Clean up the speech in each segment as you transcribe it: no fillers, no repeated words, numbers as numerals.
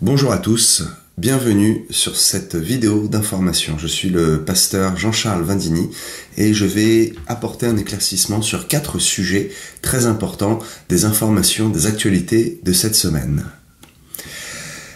Bonjour à tous, bienvenue sur cette vidéo d'information. Je suis le pasteur Jean-Charles Vindini et je vais apporter un éclaircissement sur 4 sujets très importants des informations, des actualités de cette semaine.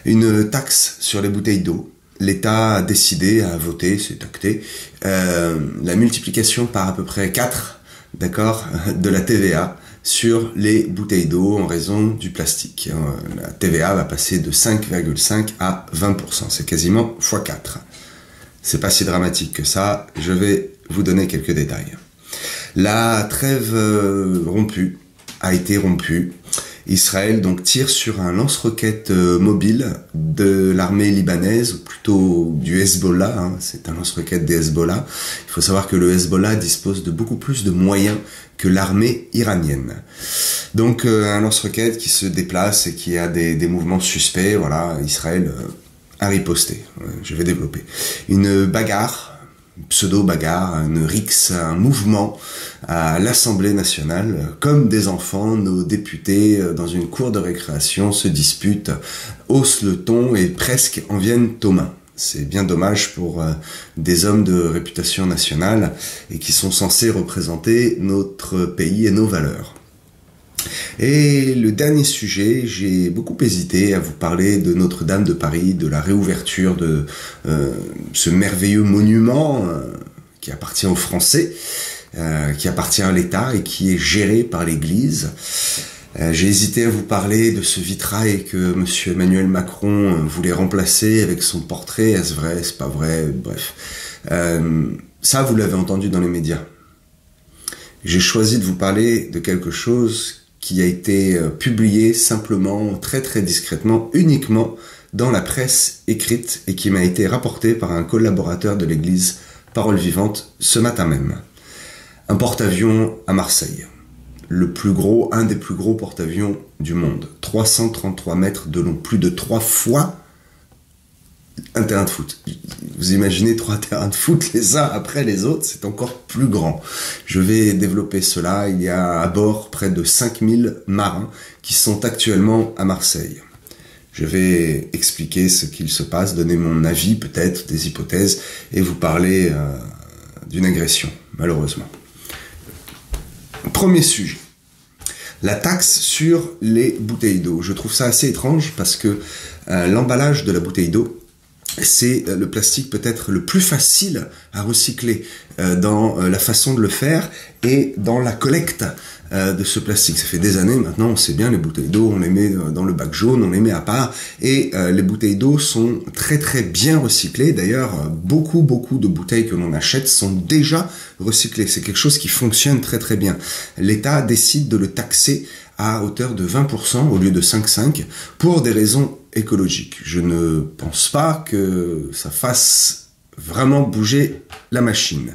Une taxe sur les bouteilles d'eau. L'État a décidé, a voté, c'est acté, la multiplication par à peu près 4, d'accord, de la TVA sur les bouteilles d'eau en raison du plastique. La TVA va passer de 5,5 à 20%. C'est quasiment x4. C'est pas si dramatique que ça. Je vais vous donner quelques détails. La trêve a été rompue. Israël donc tire sur un lance-roquettes mobile de l'armée libanaise, ou plutôt du Hezbollah, c'est un lance-roquettes des Hezbollah. Il faut savoir que le Hezbollah dispose de beaucoup plus de moyens que l'armée iranienne. Donc un lance-roquettes qui se déplace et qui a des mouvements suspects, voilà, Israël a riposté. Je vais développer. Une bagarre, pseudo-bagarre, une rixe, un mouvement à l'Assemblée nationale. Comme des enfants, nos députés, dans une cour de récréation, se disputent, haussent le ton et presque en viennent aux mains. C'est bien dommage pour des hommes de réputation nationale et qui sont censés représenter notre pays et nos valeurs. Et le dernier sujet, j'ai beaucoup hésité à vous parler de Notre-Dame de Paris, de la réouverture de ce merveilleux monument qui appartient aux Français, qui appartient à l'État et qui est géré par l'Église. J'ai hésité à vous parler de ce vitrail que M. Emmanuel Macron voulait remplacer avec son portrait. Est-ce vrai, est-ce pas vrai, bref. Ça, vous l'avez entendu dans les médias. J'ai choisi de vous parler de quelque chose qui a été publié simplement, très discrètement, uniquement dans la presse écrite et qui m'a été rapporté par un collaborateur de l'église Parole Vivante ce matin même. Un porte-avions à Marseille. Un des plus gros porte-avions du monde. 333 mètres de long, plus de 3 fois un terrain de foot. Vous imaginez 3 terrains de foot les uns après les autres, c'est encore plus grand. Je vais développer cela. Il y a à bord près de 5000 marins qui sont actuellement à Marseille. Je vais expliquer ce qu'il se passe, donner mon avis peut-être, des hypothèses, et vous parler d'une agression, malheureusement. Premier sujet. La taxe sur les bouteilles d'eau. Je trouve ça assez étrange parce que l'emballage de la bouteille d'eau, c'est le plastique peut-être le plus facile à recycler dans la façon de le faire et dans la collecte de ce plastique. Ça fait des années maintenant, on sait bien, les bouteilles d'eau, on les met dans le bac jaune, on les met à part, et les bouteilles d'eau sont très bien recyclées. D'ailleurs, beaucoup de bouteilles que l'on achète sont déjà recyclées. C'est quelque chose qui fonctionne très bien. L'État décide de le taxer à hauteur de 20% au lieu de 5,5 pour des raisons écologiques. Je ne pense pas que ça fasse vraiment bouger la machine.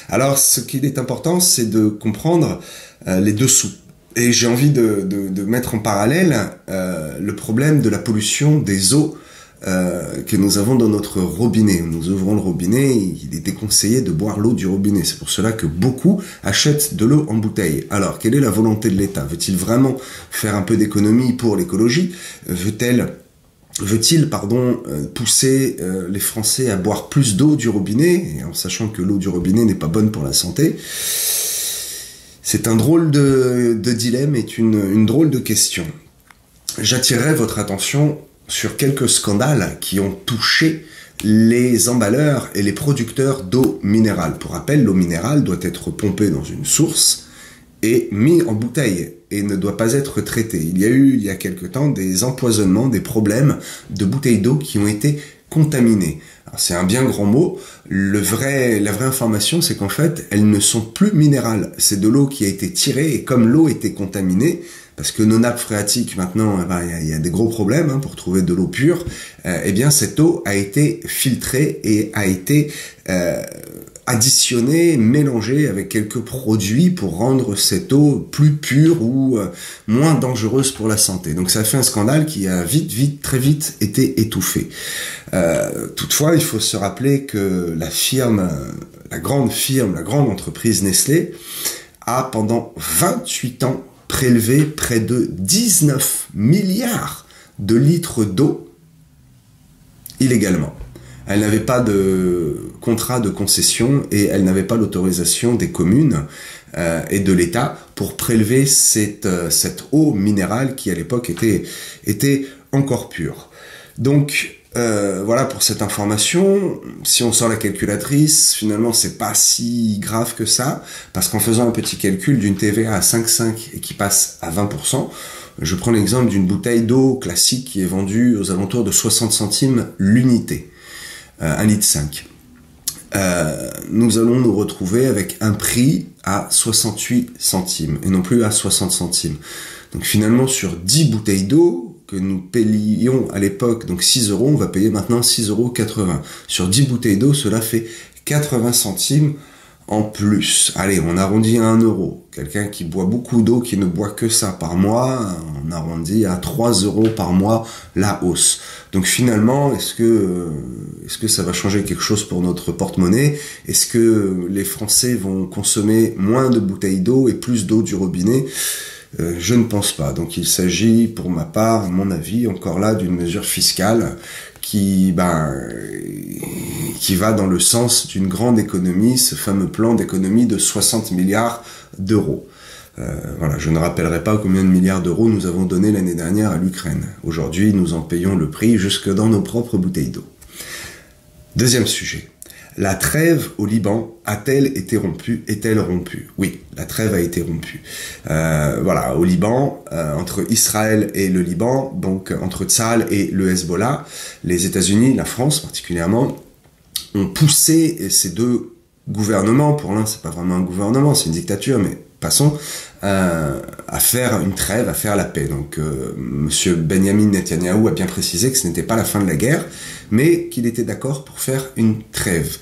Alors, ce qu'il est important, c'est de comprendre les dessous. Et j'ai envie de mettre en parallèle le problème de la pollution des eaux que nous avons dans notre robinet. Nous ouvrons le robinet, il est déconseillé de boire l'eau du robinet. C'est pour cela que beaucoup achètent de l'eau en bouteille. Alors, quelle est la volonté de l'État? Veut-il vraiment faire un peu d'économie pour l'écologie? Veut-il pousser les Français à boire plus d'eau du robinet, et en sachant que l'eau du robinet n'est pas bonne pour la santé? C'est un drôle de dilemme et une drôle de question. J'attirerai votre attention sur quelques scandales qui ont touché les emballeurs et les producteurs d'eau minérale. Pour rappel, l'eau minérale doit être pompée dans une source et mise en bouteille et ne doit pas être traitée. Il y a eu, il y a quelque temps, des empoisonnements, des problèmes de bouteilles d'eau qui ont été contaminées. Alors, c'est un bien grand mot. La vraie information, c'est qu'en fait, elles ne sont plus minérales. C'est de l'eau qui a été tirée, et comme l'eau était contaminée, parce que nos nappes phréatiques, maintenant, il y a des gros problèmes pour trouver de l'eau pure, eh bien, cette eau a été filtrée et a été additionnée, mélangée avec quelques produits pour rendre cette eau plus pure ou moins dangereuse pour la santé. Donc ça a fait un scandale qui a très vite été étouffé. Toutefois, il faut se rappeler que la grande entreprise Nestlé a pendant 28 ans prélevé près de 19 milliards de litres d'eau illégalement. Elle n'avait pas de contrat de concession et elle n'avait pas l'autorisation des communes et de l'État pour prélever cette eau minérale qui à l'époque était encore pure. Donc voilà pour cette information. Si on sort la calculatrice, finalement c'est pas si grave que ça, parce qu'en faisant un petit calcul d'une TVA à 5,5 et qui passe à 20%, je prends l'exemple d'une bouteille d'eau classique qui est vendue aux alentours de 60 centimes l'unité. 1,5 litre. Nous allons nous retrouver avec un prix à 68 centimes et non plus à 60 centimes. Donc finalement sur 10 bouteilles d'eau que nous payions à l'époque, donc 6 euros, on va payer maintenant 6,80 €. Sur 10 bouteilles d'eau, cela fait 80 centimes en plus. Allez, on arrondit à 1 €. Quelqu'un qui boit beaucoup d'eau, qui ne boit que ça par mois, on arrondit à 3 € par mois la hausse. Donc finalement, est-ce que ça va changer quelque chose pour notre porte-monnaie? Est-ce que les Français vont consommer moins de bouteilles d'eau et plus d'eau du robinet? Je ne pense pas. Donc il s'agit, pour ma part, à mon avis, encore là, d'une mesure fiscale qui va dans le sens d'une grande économie, ce fameux plan d'économie de 60 milliards d'euros. Voilà, je ne rappellerai pas combien de milliards d'euros nous avons donné l'année dernière à l'Ukraine. Aujourd'hui, nous en payons le prix jusque dans nos propres bouteilles d'eau. Deuxième sujet. La trêve au Liban a-t-elle été rompue? Est-elle rompue? Oui, la trêve a été rompue. Voilà, au Liban, entre Israël et le Liban, donc entre Tsahal et le Hezbollah, les États-Unis, la France particulièrement, ont poussé ces deux gouvernements, pour l'un c'est pas vraiment un gouvernement, c'est une dictature, mais passons, à faire une trêve, à faire la paix. Donc Monsieur Benjamin Netanyahou a bien précisé que ce n'était pas la fin de la guerre, mais qu'il était d'accord pour faire une trêve.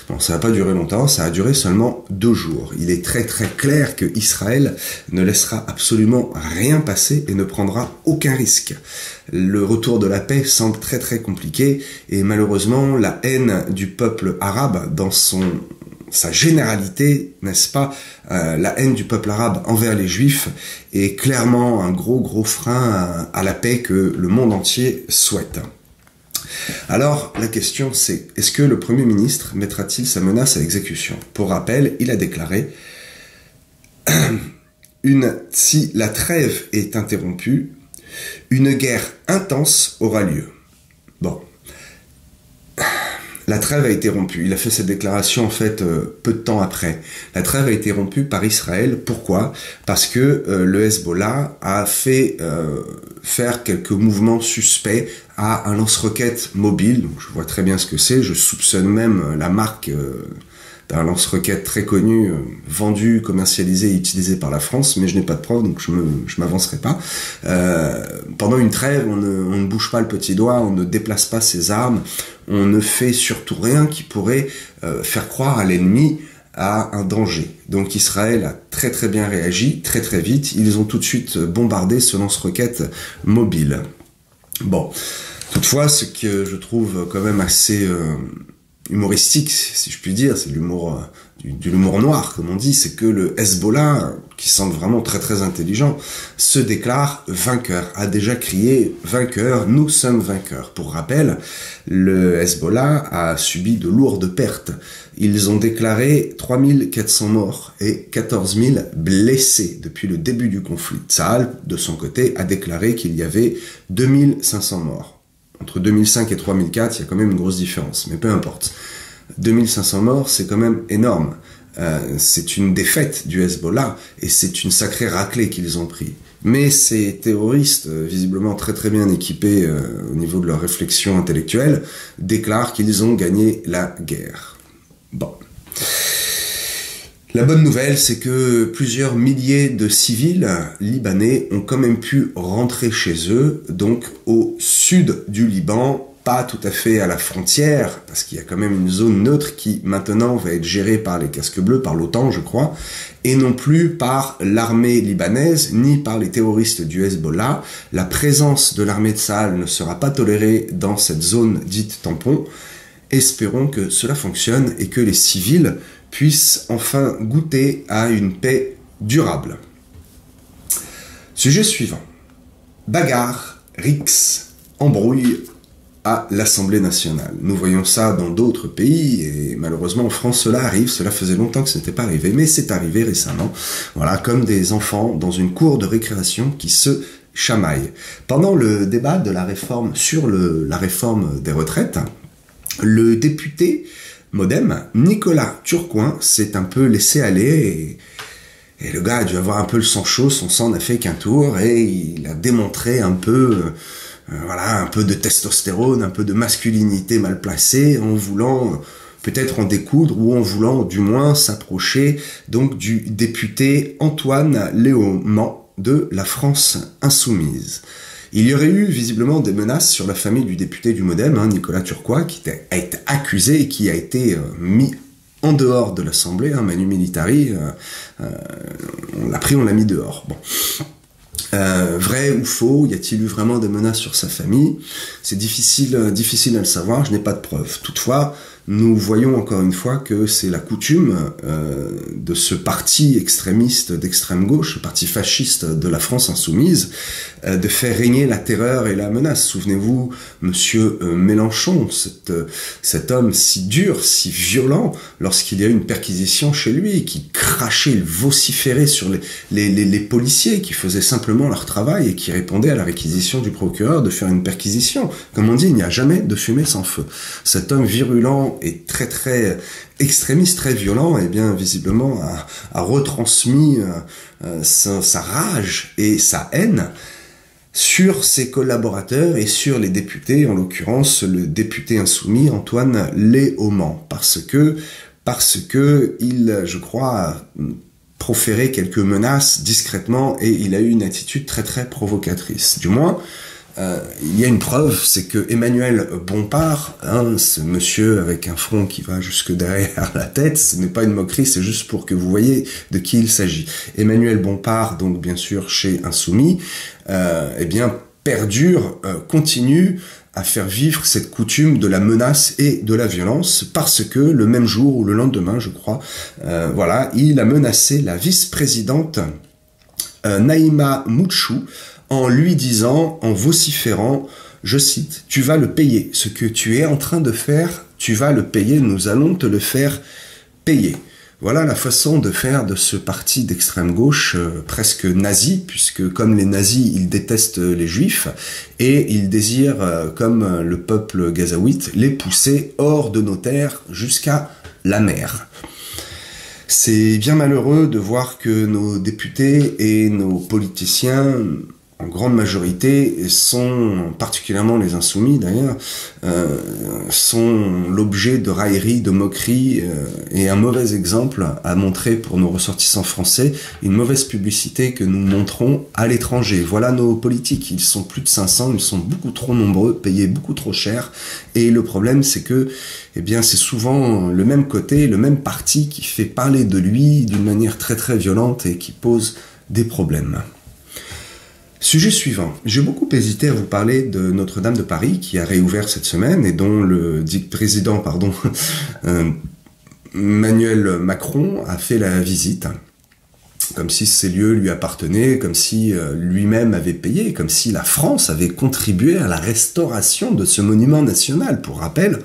Bon, ça n'a pas duré longtemps, ça a duré seulement 2 jours. Il est très très clair que Israël ne laissera absolument rien passer et ne prendra aucun risque. Le retour de la paix semble très très compliqué et malheureusement la haine du peuple arabe dans sa généralité, n'est-ce pas, la haine du peuple arabe envers les juifs est clairement un gros frein à la paix que le monde entier souhaite. Alors, la question c'est, est-ce que le Premier ministre mettra-t-il sa menace à exécution? Pour rappel, il a déclaré si la trêve est interrompue, une guerre intense aura lieu. Bon. La trêve a été rompue. Il a fait cette déclaration en fait peu de temps après. La trêve a été rompue par Israël. Pourquoi? Parce que le Hezbollah a fait faire quelques mouvements suspects à un lance-roquettes mobile. Donc, je vois très bien ce que c'est. Je soupçonne même la marque d'un lance-roquettes très connu, vendu, commercialisé et utilisé par la France, mais je n'ai pas de preuves, donc je m'avancerai pas. Pendant une trêve, on ne bouge pas le petit doigt, on ne déplace pas ses armes, on ne fait surtout rien qui pourrait faire croire à l'ennemi à un danger. Donc Israël a très très bien réagi, très très vite. Ils ont tout de suite bombardé ce lance-roquettes mobile. Bon, toutefois, ce que je trouve quand même assez humoristique, si je puis dire, c'est l'humour de l'humour noir, comme on dit, c'est que le Hezbollah, qui semble vraiment très très intelligent, se déclare vainqueur, a déjà crié vainqueur, nous sommes vainqueurs. Pour rappel, le Hezbollah a subi de lourdes pertes. Ils ont déclaré 3400 morts et 14 000 blessés depuis le début du conflit. Tsahal, de son côté, a déclaré qu'il y avait 2500 morts. Entre 2005 et 3004, il y a quand même une grosse différence, mais peu importe. 2500 morts, c'est quand même énorme. C'est une défaite du Hezbollah et c'est une sacrée raclée qu'ils ont pris. Mais ces terroristes, visiblement très très bien équipés au niveau de leur réflexion intellectuelle, déclarent qu'ils ont gagné la guerre. Bon. La bonne nouvelle, c'est que plusieurs milliers de civils libanais ont quand même pu rentrer chez eux, donc au sud du Liban, pas tout à fait à la frontière, parce qu'il y a quand même une zone neutre qui maintenant va être gérée par les casques bleus, par l'OTAN je crois, et non plus par l'armée libanaise, ni par les terroristes du Hezbollah. La présence de l'armée de Tsahal ne sera pas tolérée dans cette zone dite tampon. Espérons que cela fonctionne et que les civils puissent enfin goûter à une paix durable. Sujet suivant. Bagarre, rixes, embrouille à l'Assemblée nationale. Nous voyons ça dans d'autres pays, et malheureusement en France cela arrive, cela faisait longtemps que ce n'était pas arrivé, mais c'est arrivé récemment, voilà, comme des enfants dans une cour de récréation qui se chamaillent. Pendant le débat de la réforme sur la réforme des retraites, le député MoDem, Nicolas Turcoing, s'est un peu laissé aller, et le gars a dû avoir un peu le sang chaud, son sang n'a fait qu'un tour, et il a démontré un peu... voilà, un peu de testostérone, un peu de masculinité mal placée, en voulant peut-être en découdre, ou en voulant du moins s'approcher donc du député Antoine Léaumont de la France Insoumise. Il y aurait eu visiblement des menaces sur la famille du député du MoDem, Nicolas Turcoing, qui a été accusé et qui a été mis en dehors de l'Assemblée, Manu Militari, on l'a pris, on l'a mis dehors. Bon. Vrai ou faux, y a-t-il eu vraiment des menaces sur sa famille? C'est difficile à le savoir, je n'ai pas de preuves. Toutefois, nous voyons encore une fois que c'est la coutume de ce parti extrémiste d'extrême gauche, ce parti fasciste de la France Insoumise, de faire régner la terreur et la menace. Souvenez-vous, monsieur Mélenchon, cet homme si dur, si violent, lorsqu'il y a eu une perquisition chez lui, qui crachait, il vociférait sur les policiers qui faisaient simplement leur travail et qui répondaient à la réquisition du procureur de faire une perquisition. Comme on dit, il n'y a jamais de fumée sans feu. Cet homme virulent et très très extrémiste, très violent, et bien visiblement a retransmis sa rage et sa haine sur ses collaborateurs et sur les députés, en l'occurrence le député insoumis Antoine Léaumont, parce que il, je crois, proférait quelques menaces discrètement et il a eu une attitude très très provocatrice. Du moins, il y a une preuve, c'est que Emmanuel Bompard, ce monsieur avec un front qui va jusque derrière la tête, ce n'est pas une moquerie, c'est juste pour que vous voyez de qui il s'agit. Emmanuel Bompard, donc bien sûr chez Insoumis, eh bien perdure, continue à faire vivre cette coutume de la menace et de la violence, parce que le même jour ou le lendemain, je crois, voilà, il a menacé la vice-présidente Naïma Mouchou, en lui disant, en vociférant, je cite, « Tu vas le payer. Ce que tu es en train de faire, tu vas le payer. Nous allons te le faire payer. » Voilà la façon de faire de ce parti d'extrême gauche presque nazi, puisque comme les nazis, ils détestent les juifs et ils désirent, comme le peuple gazaouite, les pousser hors de nos terres jusqu'à la mer. C'est bien malheureux de voir que nos députés et nos politiciens, en grande majorité, sont, particulièrement les insoumis d'ailleurs, sont l'objet de railleries, de moqueries, et un mauvais exemple à montrer pour nos ressortissants français, une mauvaise publicité que nous montrons à l'étranger. Voilà nos politiques, ils sont plus de 500, ils sont beaucoup trop nombreux, payés beaucoup trop cher, et le problème c'est que, eh bien, c'est souvent le même côté, le même parti qui fait parler de lui d'une manière très très violente et qui pose des problèmes. Sujet suivant. J'ai beaucoup hésité à vous parler de Notre-Dame de Paris qui a réouvert cette semaine et dont le président Emmanuel Macron a fait la visite, comme si ces lieux lui appartenaient, comme si lui-même avait payé, comme si la France avait contribué à la restauration de ce monument national. Pour rappel,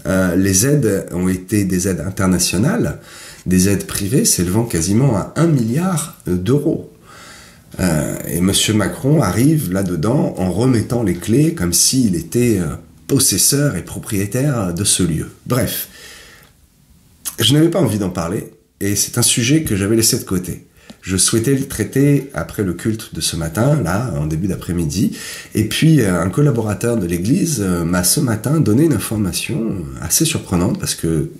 les aides ont été des aides internationales, des aides privées s'élevant quasiment à 1 milliard d'euros. Et monsieur Macron arrive là-dedans en remettant les clés comme s'il était possesseur et propriétaire de ce lieu. Bref, je n'avais pas envie d'en parler et c'est un sujet que j'avais laissé de côté. Je souhaitais le traiter après le culte de ce matin, là, en début d'après-midi, et puis un collaborateur de l'église m'a ce matin donné une information assez surprenante parce que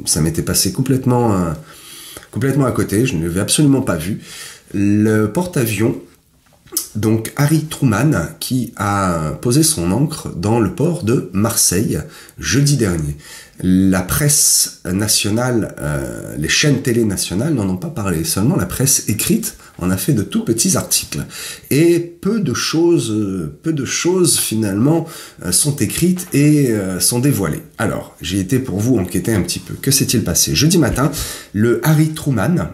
ça m'était passé complètement à côté, je ne l'avais absolument pas vu. Le porte-avions, donc Harry Truman, qui a posé son ancre dans le port de Marseille jeudi dernier. La presse nationale, les chaînes télé nationales n'en ont pas parlé, seulement la presse écrite en a fait de tout petits articles. Et peu de choses finalement sont écrites et sont dévoilées. Alors, j'ai été pour vous enquêter un petit peu. Que s'est-il passé? Jeudi matin, le Harry Truman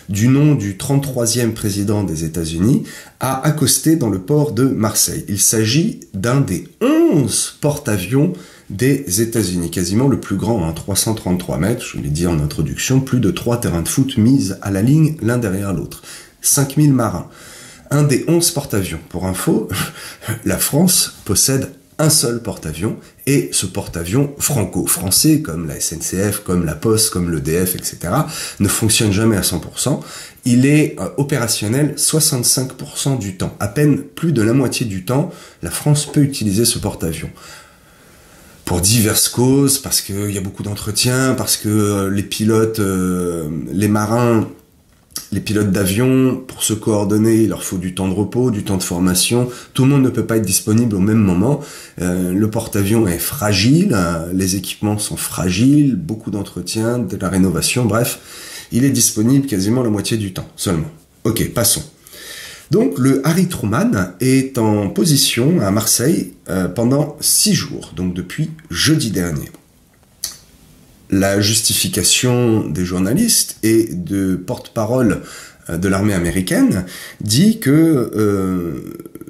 du nom du 33e président des États-Unis, a accosté dans le port de Marseille. Il s'agit d'un des 11 porte-avions des États-Unis, quasiment le plus grand, 333 mètres, je l'ai dit en introduction, plus de 3 terrains de foot mis à la ligne l'un derrière l'autre. 5000 marins. Un des 11 porte-avions. Pour info, la France possède un seul porte-avions, et ce porte-avions franco-français, comme la SNCF, comme la Poste, comme l'EDF, etc., ne fonctionne jamais à 100%. Il est opérationnel 65% du temps. À peine plus de la moitié du temps, la France peut utiliser ce porte-avions. Pour diverses causes, parce qu'il y a beaucoup d'entretien, parce que les pilotes, les marins, les pilotes d'avion, pour se coordonner, il leur faut du temps de repos, du temps de formation. Tout le monde ne peut pas être disponible au même moment. Le porte-avions est fragile, les équipements sont fragiles, beaucoup d'entretien, de la rénovation, bref. Il est disponible quasiment la moitié du temps, seulement. Ok, passons. Donc, le Harry Truman est en position à Marseille pendant 6 jours, donc depuis jeudi dernier. La justification des journalistes et de porte-parole de l'armée américaine dit que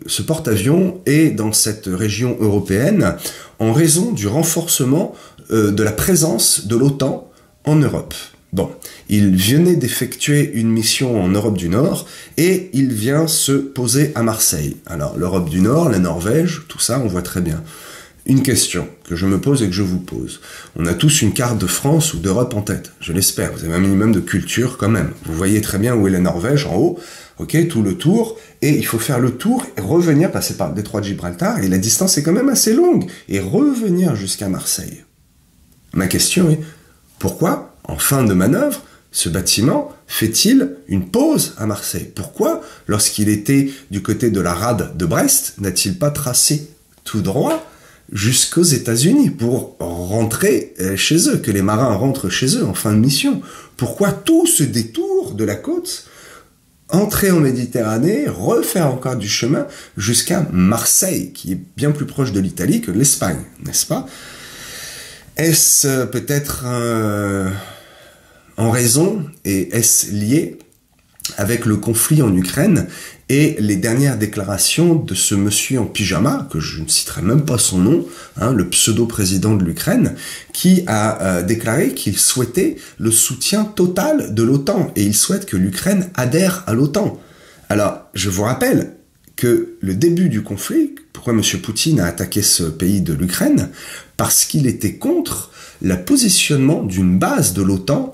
ce porte-avions est dans cette région européenne en raison du renforcement de la présence de l'OTAN en Europe. Bon, il venait d'effectuer une mission en Europe du Nord et il vient se poser à Marseille. Alors, l'Europe du Nord, la Norvège, tout ça, on voit très bien. Une question que je me pose et que je vous pose. On a tous une carte de France ou d'Europe en tête, je l'espère. Vous avez un minimum de culture quand même. Vous voyez très bien où est la Norvège en haut, ok, tout le tour, et il faut faire le tour et revenir, passer par le détroit de Gibraltar, et la distance est quand même assez longue, et revenir jusqu'à Marseille. Ma question est, pourquoi, en fin de manœuvre, ce bâtiment fait-il une pause à Marseille? Pourquoi, lorsqu'il était du côté de la rade de Brest, n'a-t-il pas tracé tout droit jusqu'aux États-Unis pour rentrer chez eux, que les marins rentrent chez eux en fin de mission? Pourquoi tout ce détour de la côte, entrer en Méditerranée, refaire encore du chemin jusqu'à Marseille, qui est bien plus proche de l'Italie que de l'Espagne, n'est-ce pas? Est-ce peut-être en raison, et est-ce lié avec le conflit en Ukraine et les dernières déclarations de ce monsieur en pyjama, que je ne citerai même pas son nom, le pseudo-président de l'Ukraine, qui a déclaré qu'il souhaitait le soutien total de l'OTAN, et il souhaite que l'Ukraine adhère à l'OTAN. Alors, je vous rappelle que le début du conflit, pourquoi M. Poutine a attaqué ce pays de l'Ukraine? Parce qu'il était contre le positionnement d'une base de l'OTAN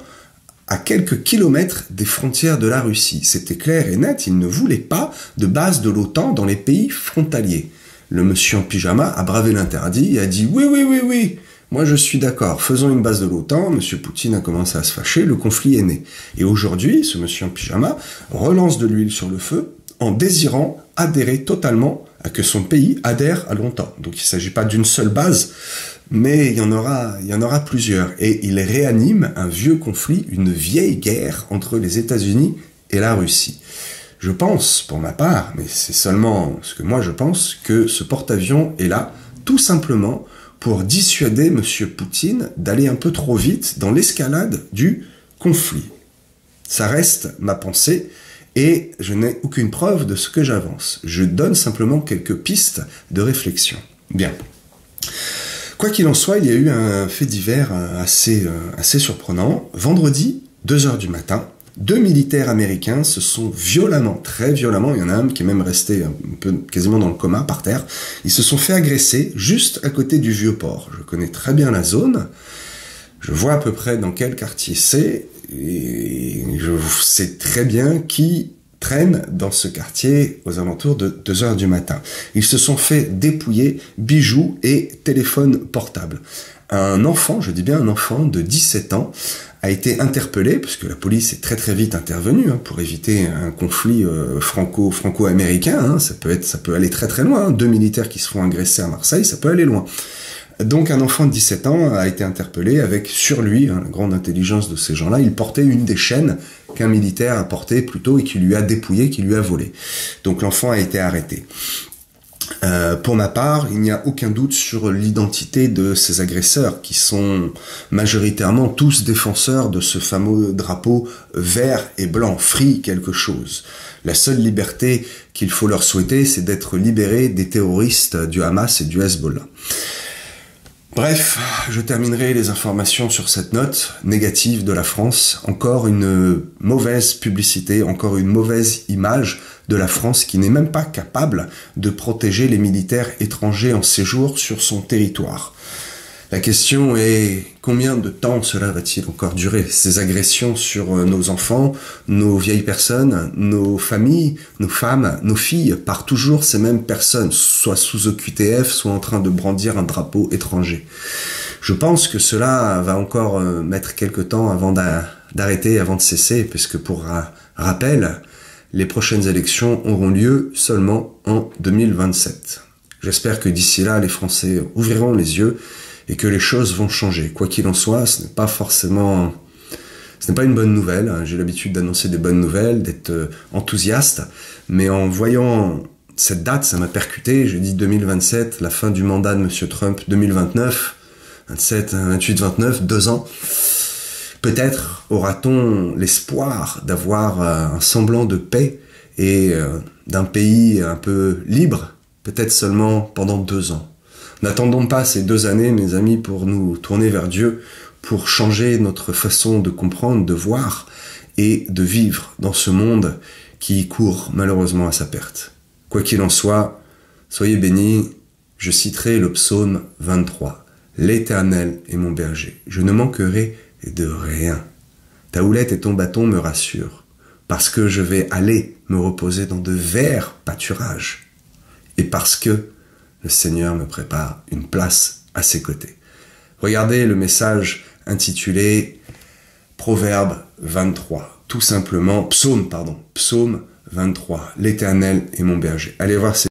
à quelques kilomètres des frontières de la Russie. C'était clair et net, il ne voulait pas de base de l'OTAN dans les pays frontaliers. Le monsieur en pyjama a bravé l'interdit et a dit « Oui, moi je suis d'accord, faisons une base de l'OTAN ». Monsieur Poutine a commencé à se fâcher, le conflit est né. Et aujourd'hui, ce monsieur en pyjama relance de l'huile sur le feu en désirant adhérer totalement à que son pays adhère à l'OTAN. Donc il ne s'agit pas d'une seule base, mais il y en aura plusieurs. Et il réanime un vieux conflit, une vieille guerre entre les États-Unis et la Russie. Je pense, pour ma part, mais c'est seulement ce que moi je pense, que ce porte-avions est là tout simplement pour dissuader M. Poutine d'aller un peu trop vite dans l'escalade du conflit. Ça reste ma pensée, et je n'ai aucune preuve de ce que j'avance. Je donne simplement quelques pistes de réflexion. Bien. Quoi qu'il en soit, il y a eu un fait divers assez surprenant. Vendredi, 2h du matin, 2 militaires américains se sont violemment, très violemment, il y en a un qui est même resté un peu quasiment dans le coma, par terre, ils se sont fait agresser juste à côté du Vieux-Port. Je connais très bien la zone, je vois à peu près dans quel quartier c'est, et je sais très bien qui traîne dans ce quartier aux alentours de 2h du matin. Ils se sont fait dépouiller bijoux et téléphones portables. Un enfant, je dis bien un enfant de 17 ans, a été interpellé, parce que la police est très vite intervenue pour éviter un conflit franco-américain. Ça peut aller très loin. 2 militaires qui se font agresser à Marseille, ça peut aller loin. Donc un enfant de 17 ans a été interpellé avec sur lui, la grande intelligence de ces gens-là, il portait une des chaînes qu'un militaire a portée plutôt et qui lui a dépouillé, qui lui a volé. Donc l'enfant a été arrêté. Pour ma part, il n'y a aucun doute sur l'identité de ces agresseurs, qui sont majoritairement tous défenseurs de ce fameux drapeau vert et blanc, free quelque chose. La seule liberté qu'il faut leur souhaiter, c'est d'être libérés des terroristes du Hamas et du Hezbollah. Bref, je terminerai les informations sur cette note négative de la France. Encore une mauvaise publicité, encore une mauvaise image de la France qui n'est même pas capable de protéger les militaires étrangers en séjour sur son territoire. La question est combien de temps cela va-t-il encore durer? Ces agressions sur nos enfants, nos vieilles personnes, nos familles, nos femmes, nos filles, par toujours ces mêmes personnes, soit sous OQTF, soit en train de brandir un drapeau étranger. Je pense que cela va encore mettre quelque temps avant d'arrêter, avant de cesser, puisque pour rappel, les prochaines élections auront lieu seulement en 2027. J'espère que d'ici là, les Français ouvriront les yeux et que les choses vont changer. Quoi qu'il en soit, ce n'est pas une bonne nouvelle. J'ai l'habitude d'annoncer des bonnes nouvelles, d'être enthousiaste, mais en voyant cette date, ça m'a percuté. J'ai dit 2027, la fin du mandat de M. Trump, 2029, 27, 28, 29, 2 ans. Peut-être aura-t-on l'espoir d'avoir un semblant de paix et d'un pays un peu libre, peut-être seulement pendant 2 ans. N'attendons pas ces 2 années, mes amis, pour nous tourner vers Dieu, pour changer notre façon de comprendre, de voir et de vivre dans ce monde qui court malheureusement à sa perte. Quoi qu'il en soit, soyez bénis, je citerai le psaume 23. « L'Éternel est mon berger, je ne manquerai de rien. Ta houlette et ton bâton me rassurent, parce que je vais aller me reposer dans de verts pâturages, et parce que le Seigneur me prépare une place à ses côtés. » Regardez le message intitulé Proverbe 23, tout simplement, Psaume 23, l'Éternel est mon berger. Allez voir ces